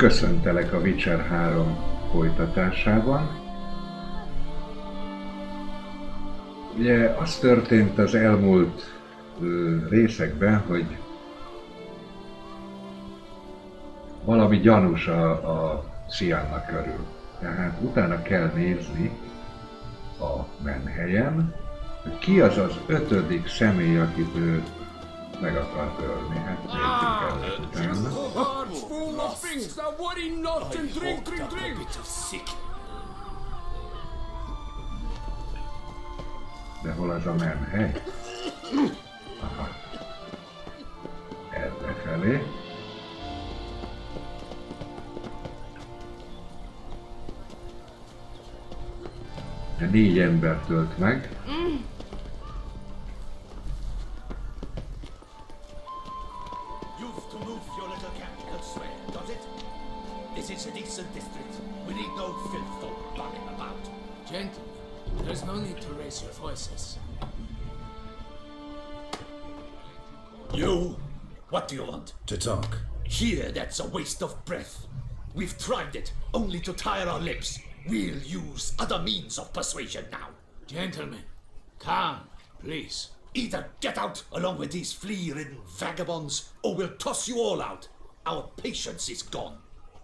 Köszöntelek a Witcher 3 folytatásában. Ugye az történt az elmúlt részekben, hogy valami gyanús a Cyannak körül. Tehát utána kell nézni a menhelyen, hogy ki az az ötödik személy, akit ő meg akart ölni. Hát nézzük el utána. De hol az a menhely? Aha. Errefelé. De 4 embert ölt meg. There's no need to raise your voices. You? What do you want? To talk. Here, that's a waste of breath. We've tried it, only to tire our lips. We'll use other means of persuasion now. Gentlemen, calm, please. Either get out along with these flea-ridden vagabonds, or we'll toss you all out. Our patience is gone.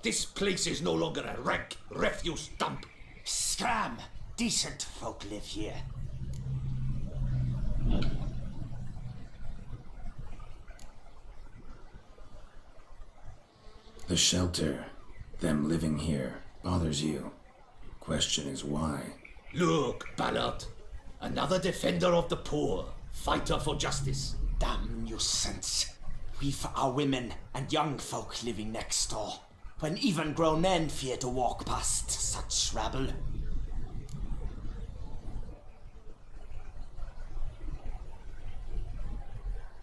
This place is no longer a rank refuse dump. Scram! Decent folk live here. The shelter, them living here, bothers you. Question is why? Look, Ballard. Another defender of the poor. Fighter for justice. Damn nuisance. We've our women and young folk living next door, when even grown men fear to walk past such rabble.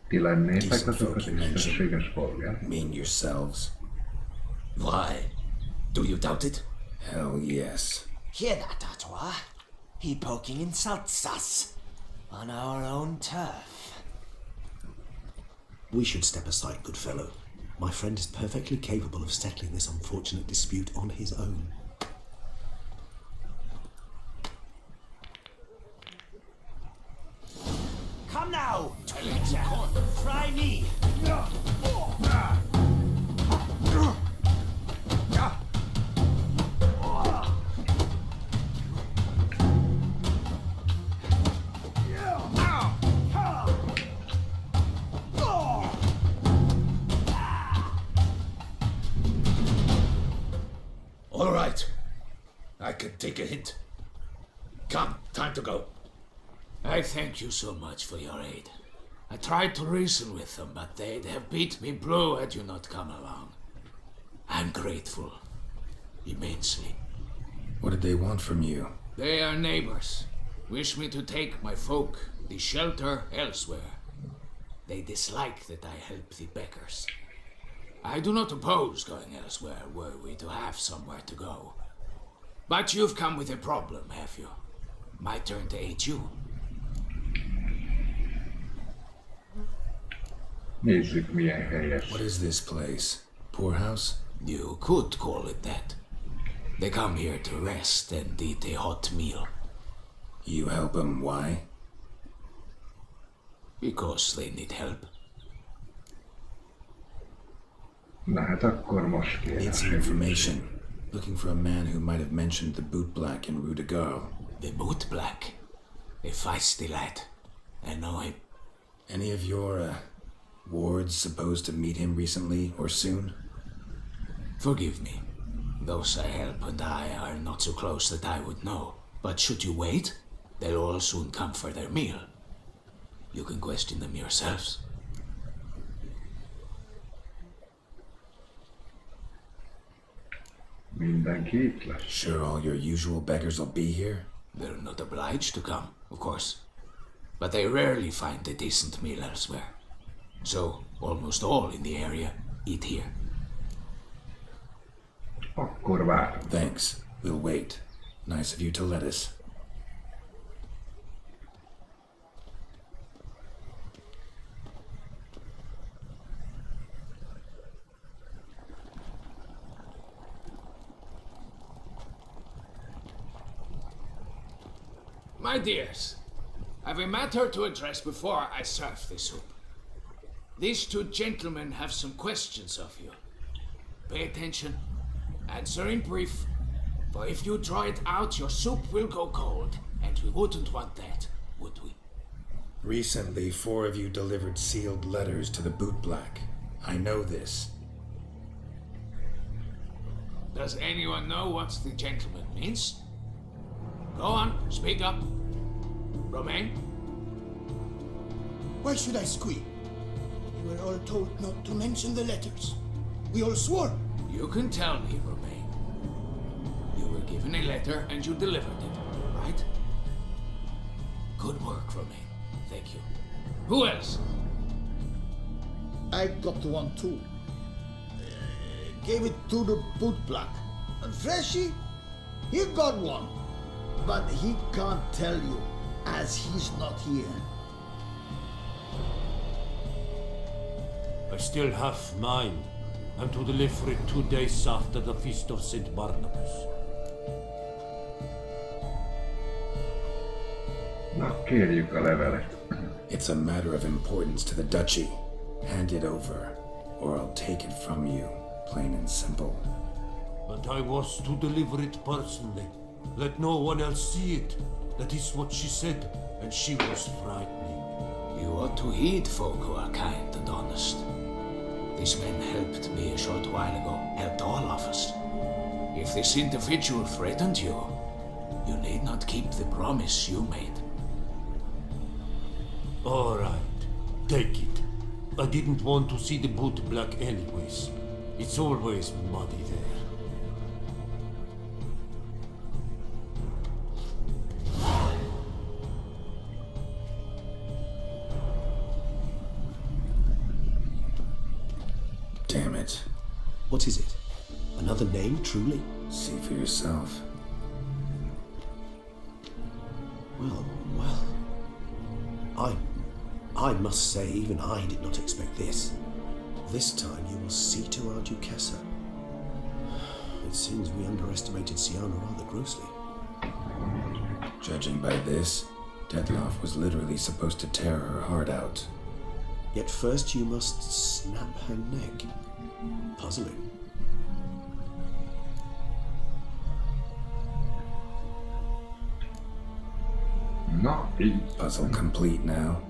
Ti lennétek azok az tisztességes polgár? Mean yourselves. Why? Do you doubt it? Hell yes. Hear that, Artois? He poking insults us on our own turf. We should step aside, good fellow. My friend is perfectly capable of settling this unfortunate dispute on his own. Come now, try me. All right. I can take a hint. Come, time to go. I thank you so much for your aid. I tried to reason with them, but they'd have beat me blue had you not come along. I'm grateful. Immensely. What did they want from you? They are neighbors. Wish me to take my folk, the shelter, elsewhere. They dislike that I help the beggars. I do not oppose going elsewhere were we to have somewhere to go. But you've come with a problem, have you? My turn to aid you. Nézzük, milyen helyes. What is this place? Poorhouse? You could call it that. They come here to rest and eat a hot meal. You help them, why? Because they need help. Na hát akkor most kéne. Need some information. Looking for a man who might have mentioned the boot black in Rue de Garde. The boot black. A feisty lad. I know him. Any of your, wards supposed to meet him recently or soon? Forgive me. Those I help and I are not so close that I would know. But should you wait, they'll all soon come for their meal. You can question them yourselves. Mindenki itt lesz. Sure all your usual beggars will be here? They're not obliged to come, of course. But they rarely find a decent meal elsewhere. So, almost all in the area eat here. Akkor várom. Thanks. We'll wait. Nice of you to let us. My dears, I've a matter to address before I serve the soup. These two gentlemen have some questions of you. Pay attention. Answer in brief. For if you draw it out, your soup will go cold. And we wouldn't want that, would we? Recently, 4 of you delivered sealed letters to the bootblack. I know this. Does anyone know what the gentleman means? Go on, speak up. Romain? Why should I squeal? We were all told not to mention the letters. We all swore. You can tell me, Romain. You were given a letter and you delivered it, right? Good work, Romain. Thank you. Who else? I got one too. Gave it to the bootblack. And Freshy, he got one. But he can't tell you, as he's not here. I still have mine. I'm to deliver it 2 days after the Feast of St. Barnabas. Na, kérjük a levelet. It's a matter of importance to the duchy. Hand it over, or I'll take it from you, plain and simple. But I was to deliver it personally. Let no one else see it. That is what she said, and she was frightening. You ought to heed folk who are kind and honest. These men helped me a short while ago, helped all of us. If this individual threatened you, you need not keep the promise you made. All right, take it. I didn't want to see the bootblack anyways. It's always muddy there. Damn it. What is it? Another name, truly? See for yourself. Well. I must say, even I did not expect this. This time you will see to our duchessa. It seems we underestimated Siana rather grossly. Judging by this, Detloff was literally supposed to tear her heart out. Yet first you must snap her neck. Puzzling. Na, így. Puzzle complete now.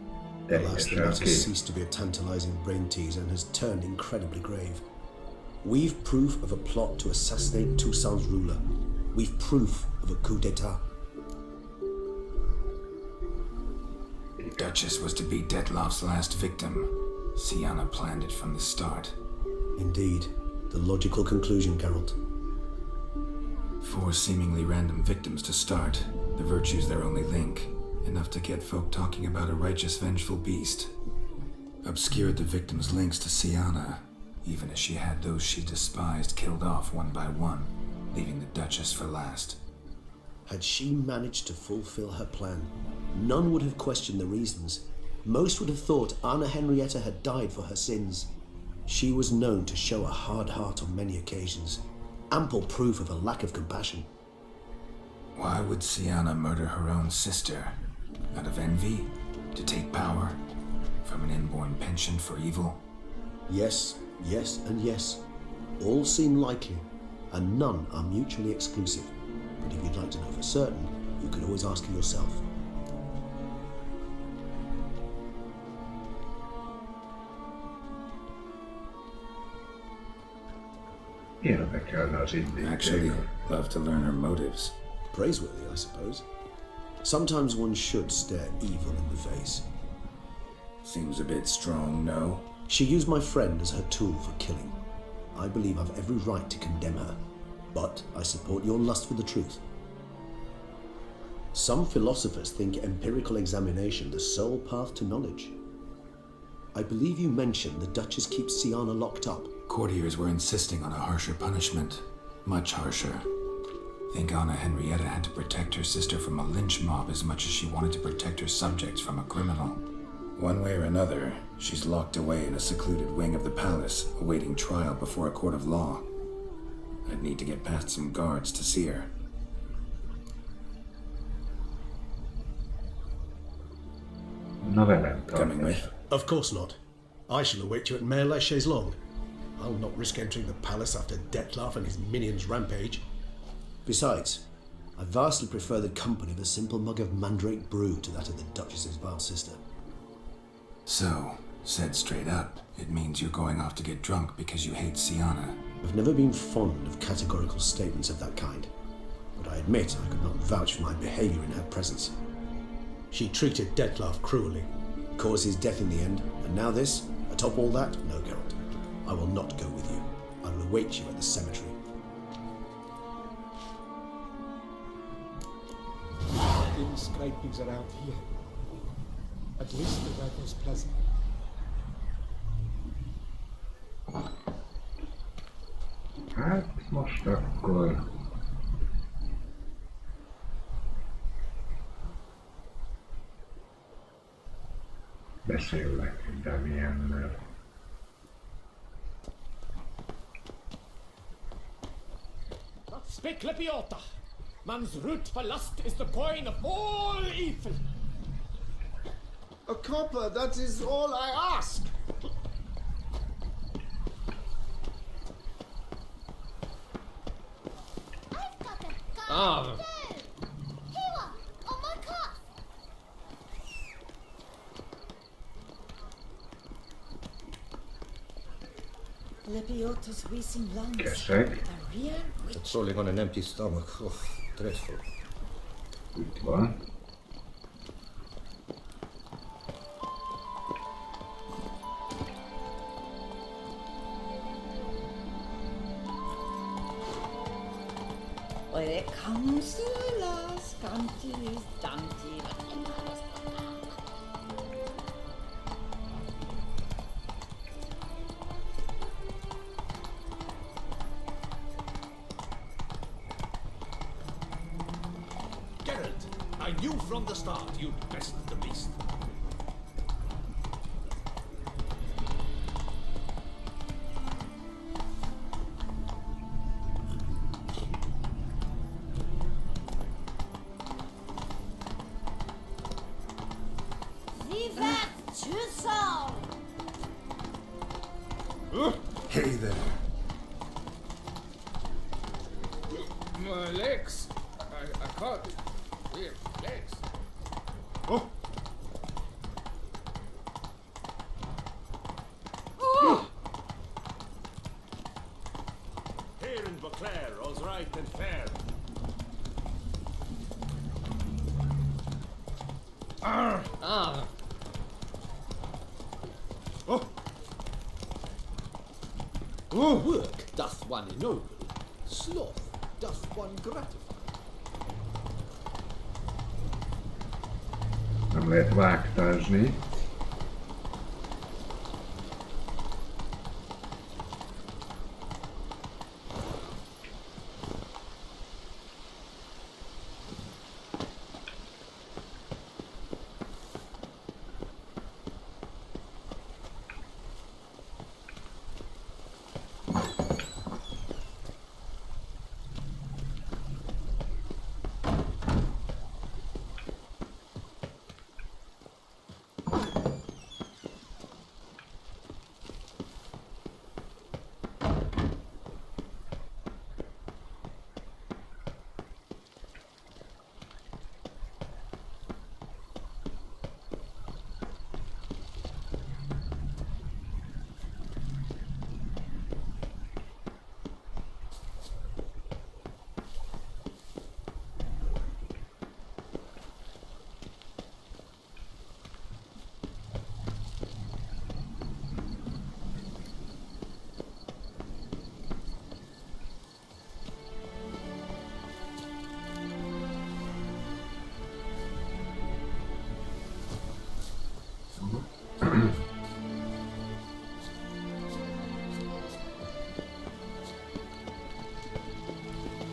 Alas, the Teljesen matter oké. ceased to be a tantalizing brain teaser and has turned incredibly grave. We've proof of a plot to assassinate Toussaint's ruler. We've proof of a coup d'etat. Duchess was to be Detloff's last victim. Siana planned it from the start. Indeed, the logical conclusion, Geralt. 4 seemingly random victims to start. The virtue's their only link. Enough to get folk talking about a righteous, vengeful beast. Obscured the victims' links to Siana, even as she had those she despised killed off one by one, leaving the Duchess for last. Had she managed to fulfill her plan, none would have questioned the reasons. Most would have thought Anna Henrietta had died for her sins. She was known to show a hard heart on many occasions. Ample proof of a lack of compassion. Why would Siana murder her own sister? Out of envy? To take power? From an inborn penchant for evil? Yes, and yes. All seem likely, and none are mutually exclusive. But if you'd like to know for certain, you could always ask yourself. Érdekelne az Actually, indíték. love to learn her motives. Praiseworthy, I suppose. Sometimes one should stare evil in the face. Seems a bit strong, no? She used my friend as her tool for killing. I believe I've every right to condemn her, but I support your lust for the truth. Some philosophers think empirical examination the sole path to knowledge. I believe you mentioned the Duchess keeps Siana locked up. Courtiers were insisting on a harsher punishment. Much harsher. Think Anna Henrietta had to protect her sister from a lynch mob as much as she wanted to protect her subjects from a criminal. One way or another, she's locked away in a secluded wing of the palace, awaiting trial before a court of law. I'd need to get past some guards to see her. Na velem Coming tartasz. with. Of course not. I shall await you at Mare la Chaise-Longue. I'll not risk entering the palace after Dettlaff and his minions rampage. Besides, I vastly prefer the company of a simple mug of mandrake brew to that of the Duchess's vile sister. So, said straight up, it means you're going off to get drunk because you hate Siana. I've never been fond of categorical statements of that kind, but I admit I could not vouch for my behaviour in her presence. She treated Dettlaff cruelly, caused his death in the end, and now this? Atop all that? No, Geralt. I will not go with you. I will await you at the cemetery. Been scrapings around here. At least the weather's pleasant. Hát most akkor... beszélek Damiennel. Speak Lepiota! Man's root for lust is the coin of all evil! A copper, that is all I ask. I've got a gun Ah. too. Here, on my cuff. Lepiota's wheezing lungs. Keszeg. A real witch. Patrolling on an empty stomach. Oh, dreadful. Itt van. Eure Kanzler, Scanti, Danti, was immer das noch war. Geralt, I knew from the start you'd best the beast. Vivat Tucson! Hey there. My legs. I caught it. Weird legs. Here in Beauclair, all's right and fair. Ah. Work doth one ennoble, sloth doth one gratify. Nem lehet vágtázni.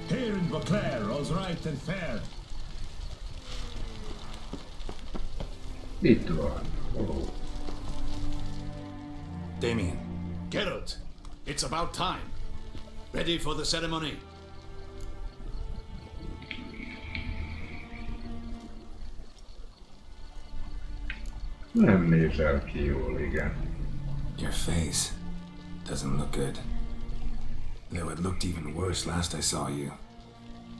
Here in Beauclair, all's right and fair. Itt van. Ó. Damien. Geralt, it's about time. Ready for the ceremony? Nem nézel ki jól, igen. Your face doesn't look good. Though it looked even worse last I saw you.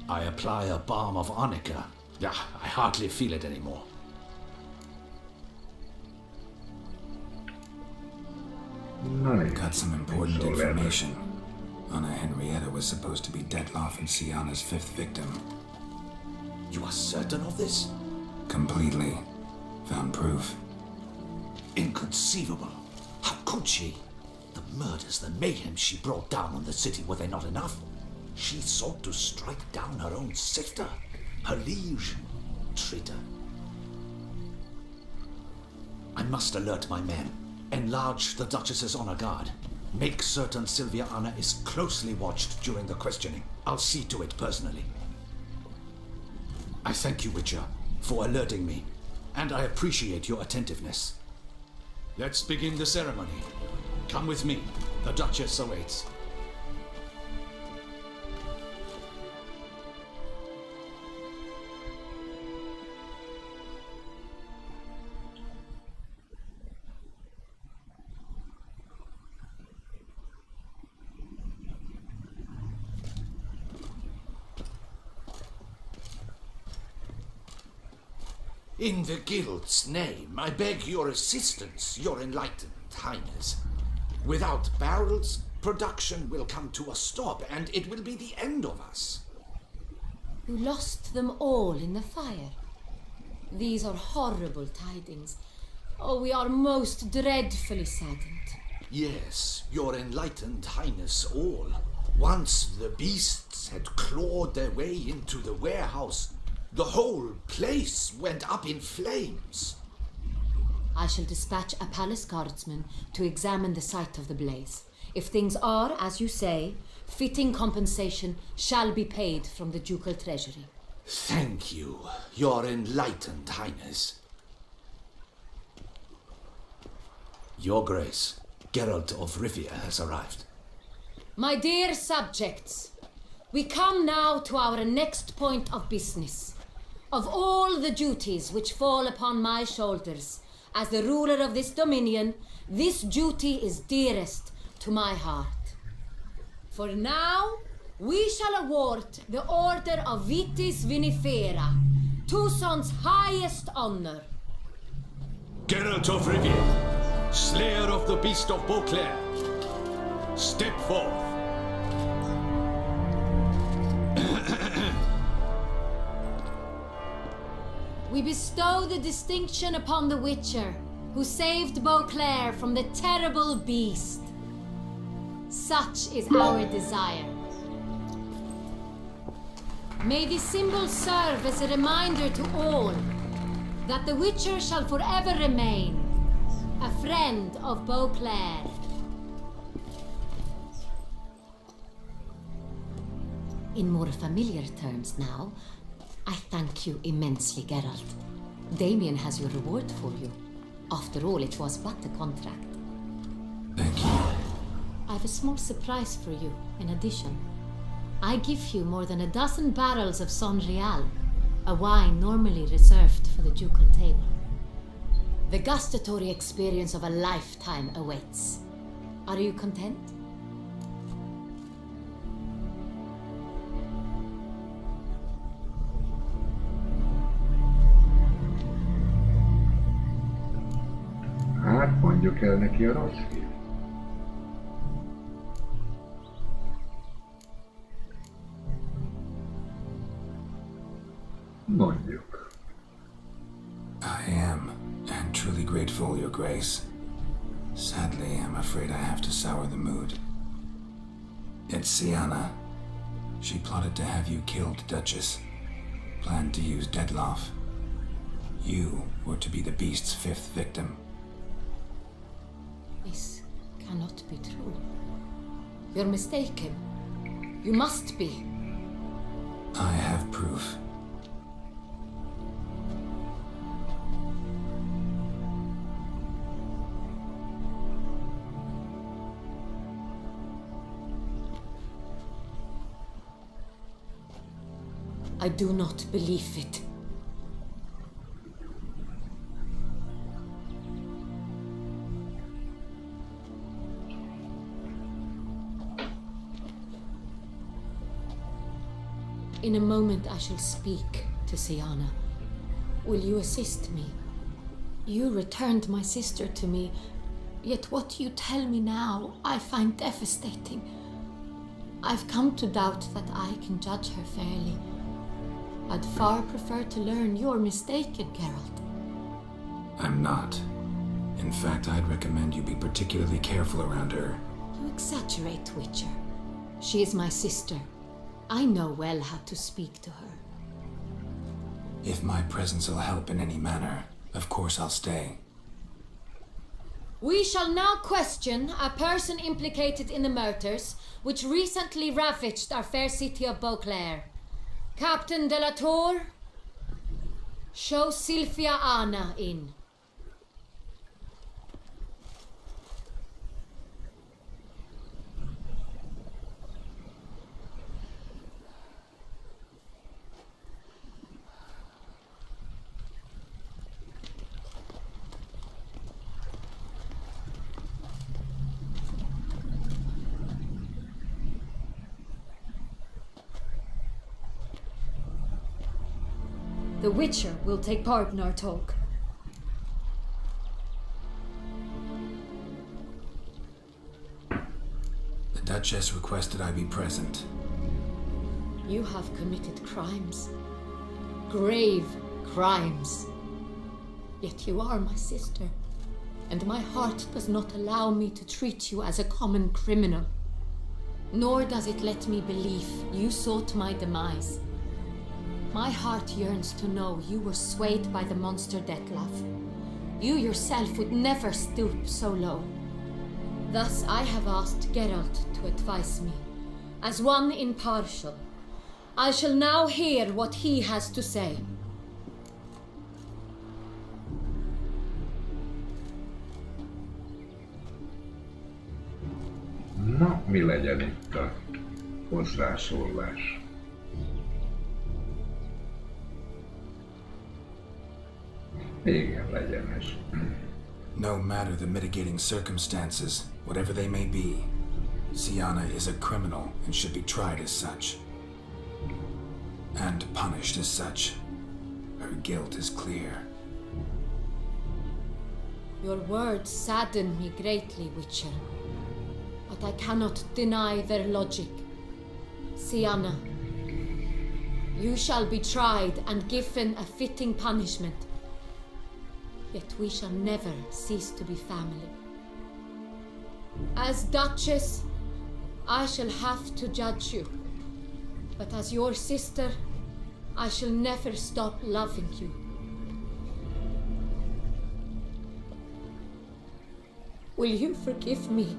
I apply a balm of arnica. Yeah, I hardly feel it anymore. Nice. Got some important information. Anna Henrietta was supposed to be Detloff and Sienna's fifth victim. You are certain of this? Completely. Found proof. Inconceivable. How could she? The murders, the mayhem she brought down on the city, were they not enough? She sought to strike down her own sister, her liege. Traitor. I must alert my men. Enlarge the Duchess's honor guard. Make certain Sylvia Anna is closely watched during the questioning. I'll see to it personally. I thank you, Witcher, for alerting me, and I appreciate your attentiveness. Let's begin the ceremony. Come with me. The Duchess awaits. In the Guild's name, I beg your assistance, your enlightened highness. Without barrels, production will come to a stop, and it will be the end of us. You lost them all in the fire. These are horrible tidings. Oh, we are most dreadfully saddened. Yes, your enlightened highness all. Once the beasts had clawed their way into the warehouse, the whole place went up in flames. I shall dispatch a palace guardsman to examine the site of the blaze. If things are, as you say, fitting compensation shall be paid from the ducal treasury. Thank you, your enlightened highness. Your Grace, Geralt of Rivia has arrived. My dear subjects, we come now to our next point of business. Of all the duties which fall upon my shoulders, as the ruler of this dominion, this duty is dearest to my heart. For now, we shall award the Order of Vitis Vinifera, Tucson's highest honor. Geralt of Rivia, slayer of the beast of Beauclair, step forth. We bestow the distinction upon the Witcher, who saved Beauclair from the terrible beast. Such is our desire. May this symbol serve as a reminder to all that the Witcher shall forever remain a friend of Beauclair. In more familiar terms now, I thank you immensely, Geralt. Damien has your reward for you. After all, it was but a contract. Thank you. I have a small surprise for you, in addition. I give you more than a dozen barrels of Son Real, a wine normally reserved for the ducal table. The gustatory experience of a lifetime awaits. Are you content? Hát mondjuk el neki a rossz hír. Mondjuk. I am, and truly grateful, Your Grace. Sadly, I'm afraid I have to sour the mood. It's Sienna. She plotted to have you killed, Duchess. Planned to use Detloff. You were to be the beast's fifth victim. This cannot be true. You're mistaken. You must be. I have proof. I do not believe it. In a moment I shall speak to Siana. Will you assist me? You returned my sister to me, yet what you tell me now I find devastating. I've come to doubt that I can judge her fairly. I'd far prefer to learn you're mistaken, Geralt. I'm not. In fact, I'd recommend you be particularly careful around her. You exaggerate, Witcher. She is my sister. I know well how to speak to her. If my presence will help in any manner, of course I'll stay. We shall now question a person implicated in the murders which recently ravaged our fair city of Beauclair. Captain de la Tour, show Sylvia Anna in. The Witcher will take part in our talk. The Duchess requested I be present. You have committed crimes. Grave crimes. Yet you are my sister, and my heart does not allow me to treat you as a common criminal. Nor does it let me believe you sought my demise. My heart yearns to know you were swayed by the monster Dettlaff. You yourself would never stoop so low. Thus I have asked Geralt to advise me, as one impartial. I shall now hear what he has to say. Na, mi legyen itt a hozzászólás? Igen, legyen ez. No matter the mitigating circumstances, whatever they may be, Siana is a criminal and should be tried as such. And punished as such. Her guilt is clear. Your words sadden me greatly, Witcher. But I cannot deny their logic. Siana, you shall be tried and given a fitting punishment. Yet we shall never cease to be family. As Duchess, I shall have to judge you. But as your sister, I shall never stop loving you. Will you forgive me?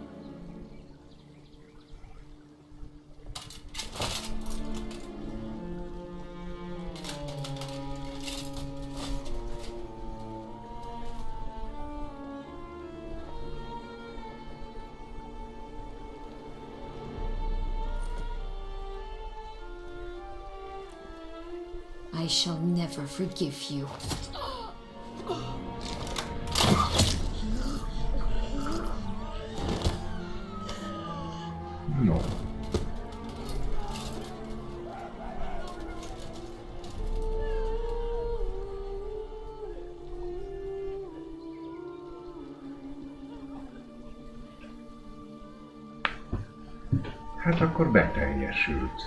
I shall never forgive you. No. Hát akkor beteljesült.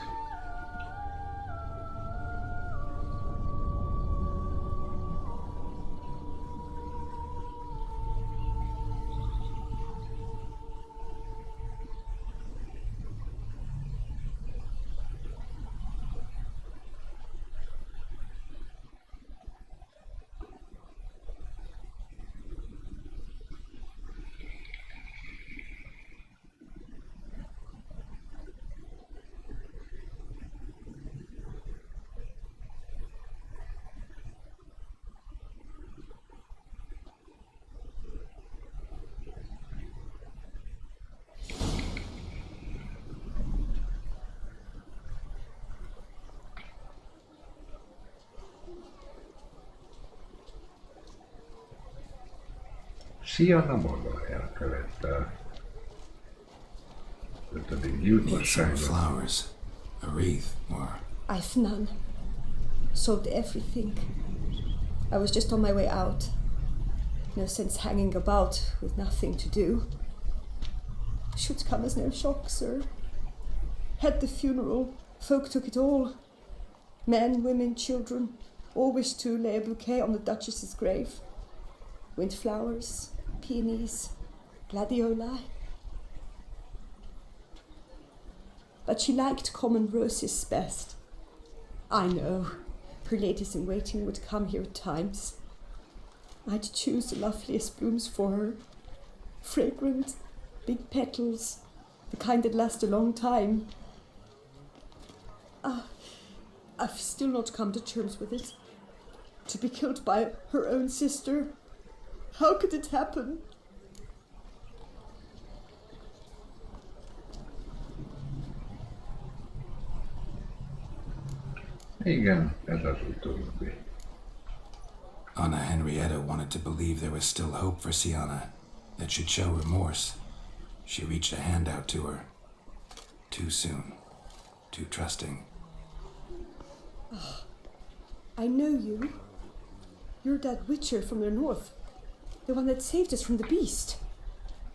Siana maga elkövette a ötödik Need some gyilkosságot. flowers, a wreath, or I've none. Sold everything. I was just on my way out. No sense hanging about with nothing to do. Should come as no shock, sir. Had the funeral, folk took it all. Men, women, children, all wished to lay a bouquet on the Duchess's grave. Windflowers, peonies, gladioli. But she liked common roses best. I know, her ladies-in-waiting would come here at times. I'd choose the loveliest blooms for her. Fragrant, big petals, the kind that last a long time. I've still not come to terms with it. To be killed by her own sister. How could it happen? Igen, ez az utóbbi. Anna Henrietta wanted to believe there was still hope for Sienna, that she'd show remorse. She reached a hand out to her. Too soon. Too trusting. Oh, I know you. You're that witcher from the north. The one that saved us from the beast.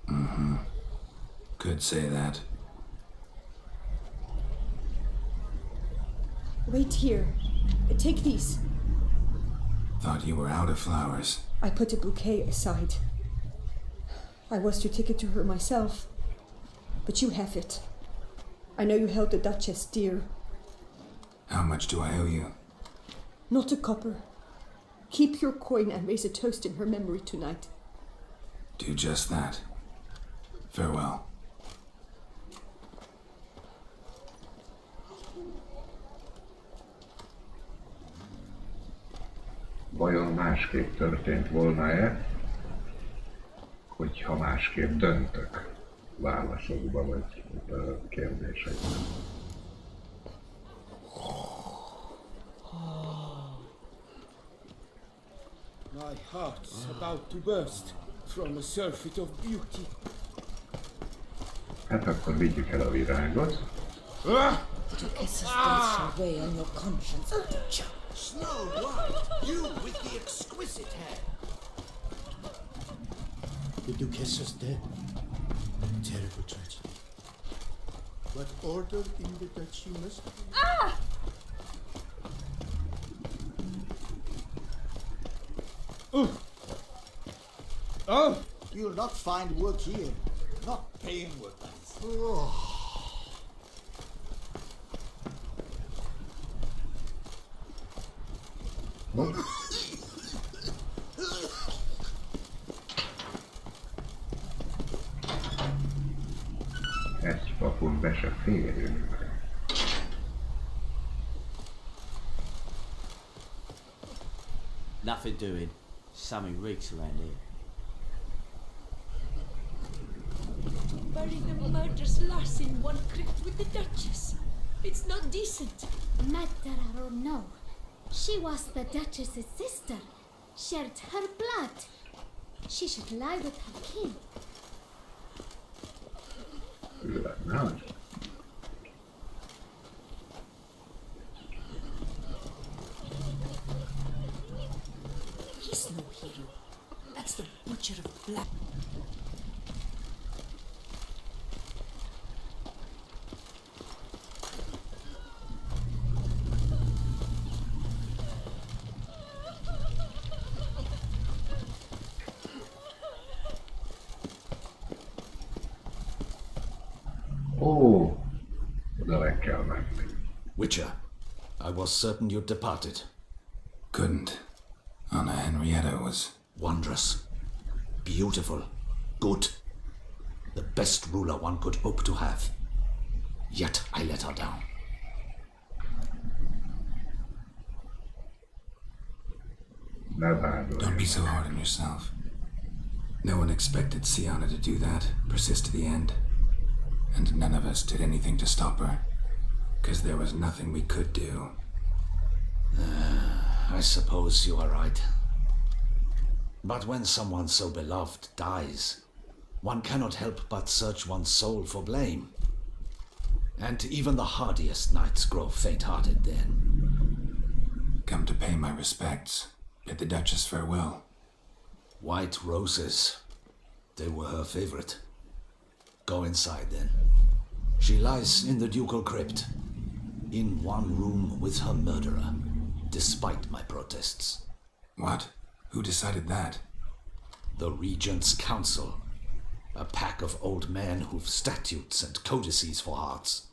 Mm-hmm. Could say that. Wait here. Take these. Thought you were out of flowers. I put a bouquet aside. I was to take it to her myself. But you have it. I know you held the Duchess dear. How much do I owe you? Not a copper. Keep your coin and raise a toast in her memory tonight. Do just that. Farewell. Vajon másképp történt volna-e, hogyha másképp döntök válaszokba vagy kérdésekben? My heart's about to burst from a surfeit of beauty. Hát akkor vigyük el a virágot. The Duchess's face shall weigh on your conscience. Snow White, you with the exquisite hair. The Duchess is dead. Terrible tragedy. But order in the duchy must be. Ah! Oh! You'll not find work here. Not paying workers. Egy papun be se férünk. Nothing doing. Something reeks around here. Bury the murderous lass in one crypt with the Duchess. It's not decent. Matter or no, she was the Duchess's sister, shared her blood. She should lie with her king. No. He's no hero. That's the butcher of black. Ó, oda le kell menni. Witcher, I was certain you'd departed. Couldn't. Anna Henrietta was Wondrous, beautiful, good. The best ruler one could hope to have. Yet I let her down. Don't be so hard on yourself. No one expected Sienna to do that, persist to the end. And none of us did anything to stop her. 'Cause there was nothing we could do. I suppose you are right. But when someone so beloved dies, one cannot help but search one's soul for blame. And even the hardiest knights grow faint-hearted then. Come to pay my respects. Bid the Duchess farewell. White roses. They were her favorite. Go inside then. She lies in the ducal crypt, in one room with her murderer, despite my protests. What? Who decided that? The Regent's Council. A pack of old men who've statutes and codices for hearts.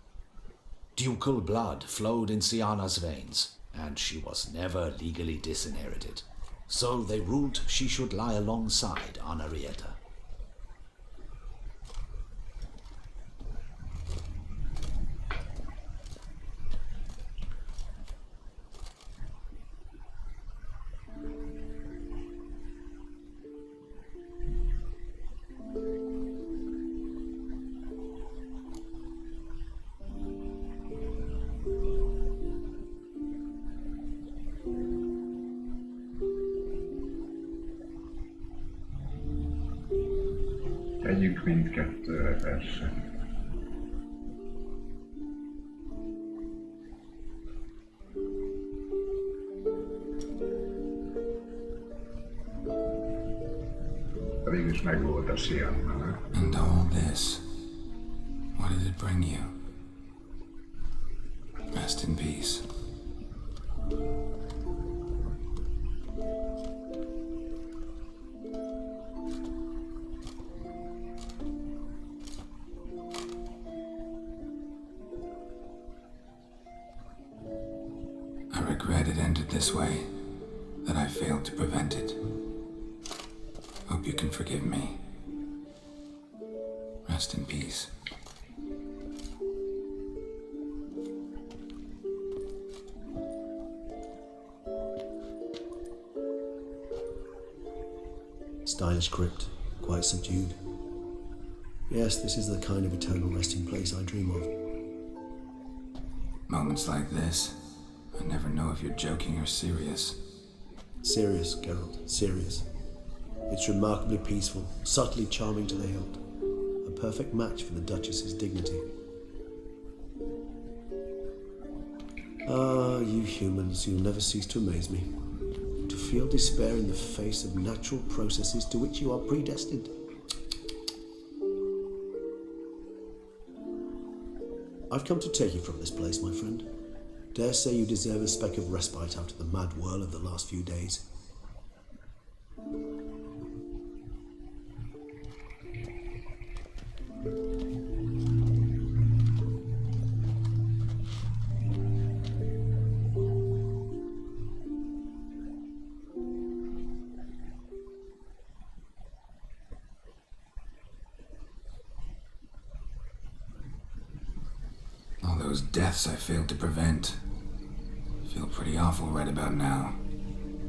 Ducal blood flowed in Sienna's veins, and she was never legally disinherited. So they ruled she should lie alongside Henrietta. Tegyük mindkettőre persze. Végülis megvolt a Sienna. And all this, what did it bring you? Rest in peace. I regret it ended this way, that I failed to prevent it. Hope you can forgive me. Rest in peace. Stylish crypt, quite subdued. Yes, this is the kind of eternal resting place I dream of. Moments like this, I never know if you're joking or serious. Serious, Geralt, serious. It's remarkably peaceful, subtly charming to the hilt. A perfect match for the Duchess's dignity. Ah, you humans, you'll never cease to amaze me. To feel despair in the face of natural processes to which you are predestined. I've come to take you from this place, my friend. Dare say you deserve a speck of respite after the mad whirl of the last few days. All those deaths I failed to prevent. Feel pretty awful right about now.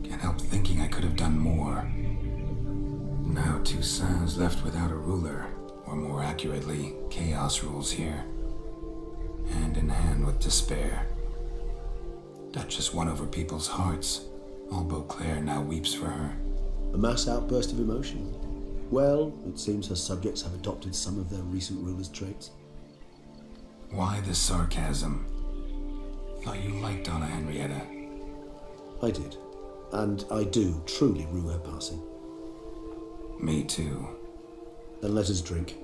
Can't help thinking I could have done more. Now Toussaint's left without a ruler, or more accurately, chaos rules here. Hand in hand with despair. Duchess won over people's hearts. All Beauclair now weeps for her. A mass outburst of emotion. Well, it seems her subjects have adopted some of their recent ruler's traits. Why the sarcasm? Thought you liked Donna Henrietta. I did. And I do truly rue her passing. Me too. Then let us drink.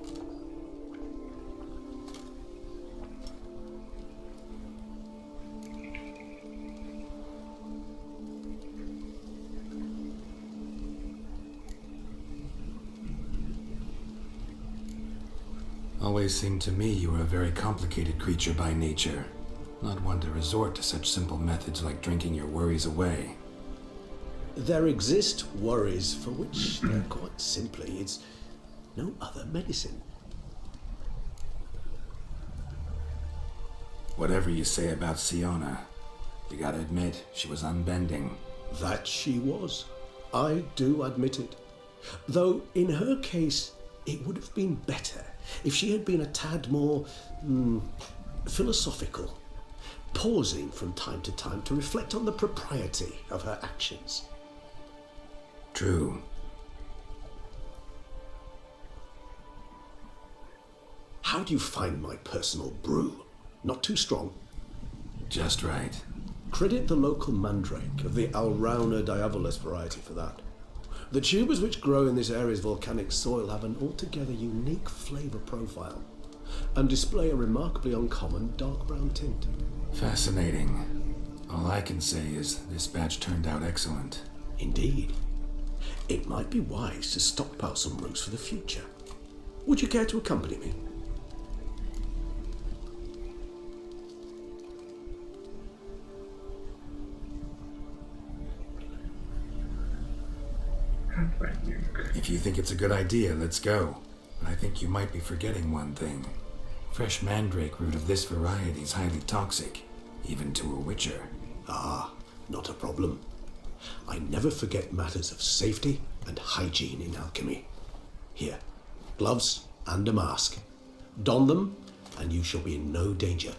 Always seemed to me you were a very complicated creature by nature. Not one to resort to such simple methods like drinking your worries away. There exist worries for which there quite simply is no other medicine. Whatever you say about Sienna, you gotta admit she was unbending. That she was. I do admit it. Though in her case, it would have been better if she had been a tad more philosophical, pausing from time to time to reflect on the propriety of her actions. True. How do you find my personal brew? Not too strong. Just right. Credit the local mandrake of the Alrauna diabolus variety for that. The tubers which grow in this area's volcanic soil have an altogether unique flavour profile and display a remarkably uncommon dark brown tint. Fascinating. All I can say is this batch turned out excellent. Indeed. It might be wise to stockpile some roots for the future. Would you care to accompany me? If you think it's a good idea, let's go. But I think you might be forgetting one thing. Fresh mandrake root of this variety is highly toxic, even to a witcher. Ah, not a problem. I never forget matters of safety and hygiene in alchemy. Here, gloves and a mask. Don them, and you shall be in no danger.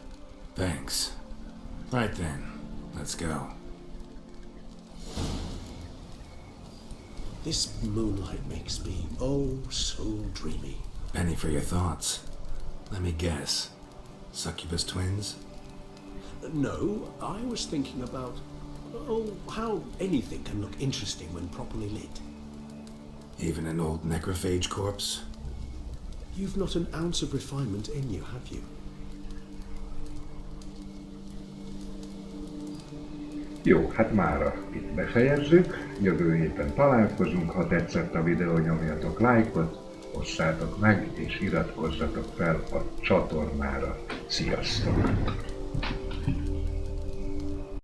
Thanks. Right then, let's go. This moonlight makes me, oh, so dreamy. Penny for your thoughts. Let me guess. Succubus twins? No, I was thinking about, how anything can look interesting when properly lit. Even an old necrophage corpse? You've not an ounce of refinement in you, have you? Jó, hát mára itt befejezzük, jövő héten találkozunk, ha tetszett a videó, nyomjatok lájkot, osszátok meg és iratkozzatok fel a csatornára. Sziasztok!